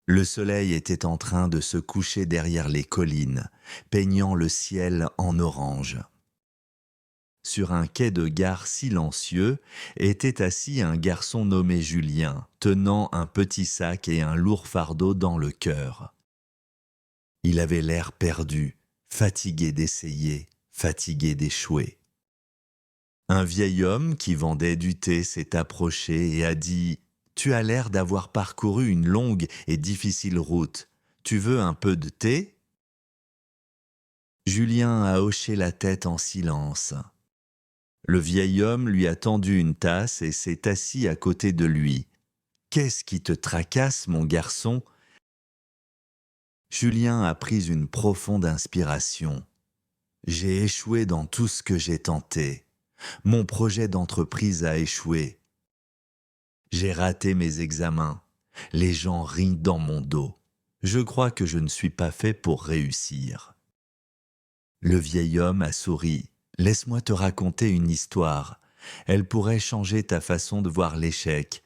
Le soleil était en train de se coucher derrière les collines, peignant le ciel en orange. Sur un quai de gare silencieux était assis un garçon nommé Julien, tenant un petit sac et un lourd fardeau dans le cœur. Il avait l'air perdu, fatigué d'essayer, fatigué d'échouer. Un vieil homme qui vendait du thé s'est approché et a dit : « Tu as l'air d'avoir parcouru une longue et difficile route. Tu veux un peu de thé ?» Julien a hoché la tête en silence. Le vieil homme lui a tendu une tasse et s'est assis à côté de lui. « Qu'est-ce qui te tracasse, mon garçon ?» Julien a pris une profonde inspiration. « J'ai échoué dans tout ce que j'ai tenté. Mon projet d'entreprise a échoué. J'ai raté mes examens. Les gens rient dans mon dos. Je crois que je ne suis pas fait pour réussir. » Le vieil homme a souri. « Laisse-moi te raconter une histoire. Elle pourrait changer ta façon de voir l'échec. »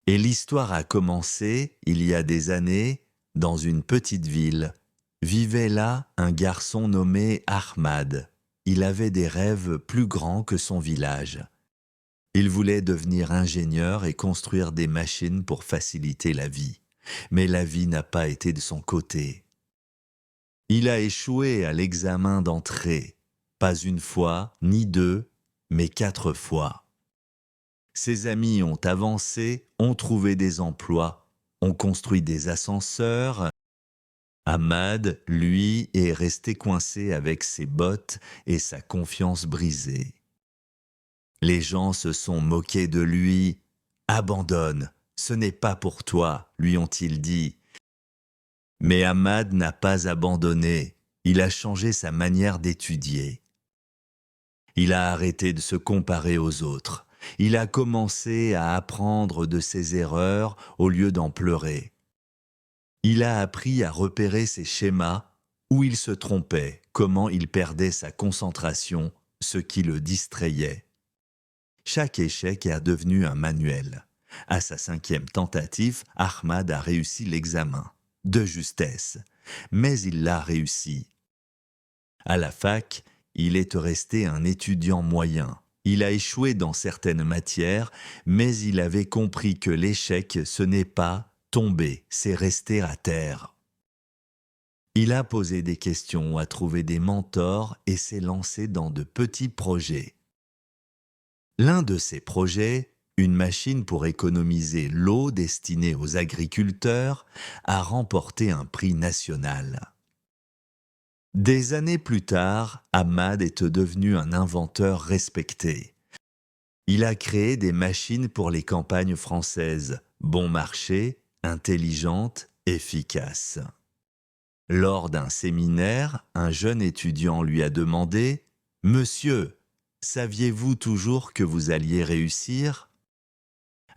Et l'histoire a commencé, il y a des années, dans une petite ville. Vivait là un garçon nommé Ahmad. Il avait des rêves plus grands que son village. Il voulait devenir ingénieur et construire des machines pour faciliter la vie. Mais la vie n'a pas été de son côté. Il a échoué à l'examen d'entrée. Pas une fois, ni deux, mais 4 fois. Ses amis ont avancé, ont trouvé des emplois, ont construit des ascenseurs. Ahmad, lui, est resté coincé avec ses bottes et sa confiance brisée. Les gens se sont moqués de lui. « Abandonne, ce n'est pas pour toi », lui ont-ils dit. Mais Ahmad n'a pas abandonné. Il a changé sa manière d'étudier. Il a arrêté de se comparer aux autres. Il a commencé à apprendre de ses erreurs au lieu d'en pleurer. Il a appris à repérer ses schémas, où il se trompait, comment il perdait sa concentration, ce qui le distrayait. Chaque échec est devenu un manuel. À sa 5e tentative, Ahmad a réussi l'examen, de justesse, mais il l'a réussi. À la fac, il est resté un étudiant moyen. Il a échoué dans certaines matières, mais il avait compris que l'échec, ce n'est pas tomber, c'est rester à terre. Il a posé des questions, a trouvé des mentors et s'est lancé dans de petits projets. L'un de ces projets, une machine pour économiser l'eau destinée aux agriculteurs, a remporté un prix national. Des années plus tard, Ahmad est devenu un inventeur respecté. Il a créé des machines pour les campagnes françaises, bon marché, intelligentes, efficaces. Lors d'un séminaire, un jeune étudiant lui a demandé : « Monsieur, saviez-vous toujours que vous alliez réussir ?»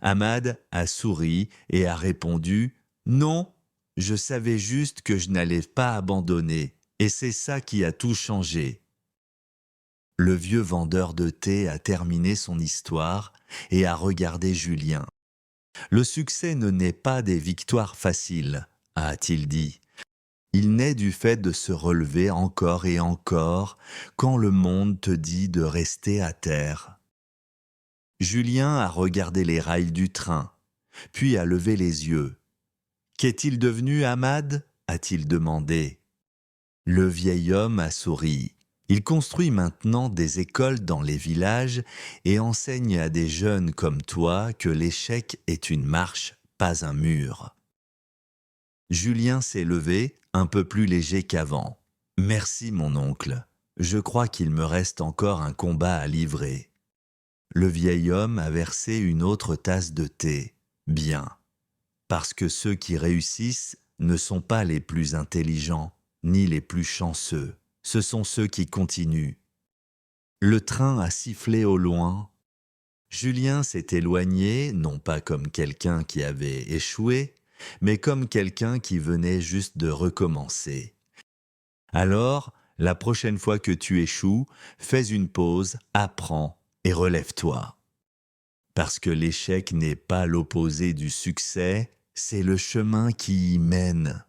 Ahmad a souri et a répondu : « Non, je savais juste que je n'allais pas abandonner, et c'est ça qui a tout changé. » Le vieux vendeur de thé a terminé son histoire et a regardé Julien. « Le succès ne naît pas des victoires faciles, » a-t-il dit. « Il naît du fait de se relever encore et encore quand le monde te dit de rester à terre. » Julien a regardé les rails du train, puis a levé les yeux. « Qu'est-il devenu, Ahmad ?» a-t-il demandé. Le vieil homme a souri. Il construit maintenant des écoles dans les villages et enseigne à des jeunes comme toi que l'échec est une marche, pas un mur. Julien s'est levé, un peu plus léger qu'avant. « Merci, mon oncle. Je crois qu'il me reste encore un combat à livrer. » Le vieil homme a versé une autre tasse de thé. « Bien. Parce que ceux qui réussissent ne sont pas les plus intelligents, ni les plus chanceux. Ce sont ceux qui continuent. » Le train a sifflé au loin. Julien s'est éloigné, non pas comme quelqu'un qui avait échoué, mais comme quelqu'un qui venait juste de recommencer. Alors, la prochaine fois que tu échoues, fais une pause, apprends et relève-toi. Parce que l'échec n'est pas l'opposé du succès, C'est le chemin qui y mène.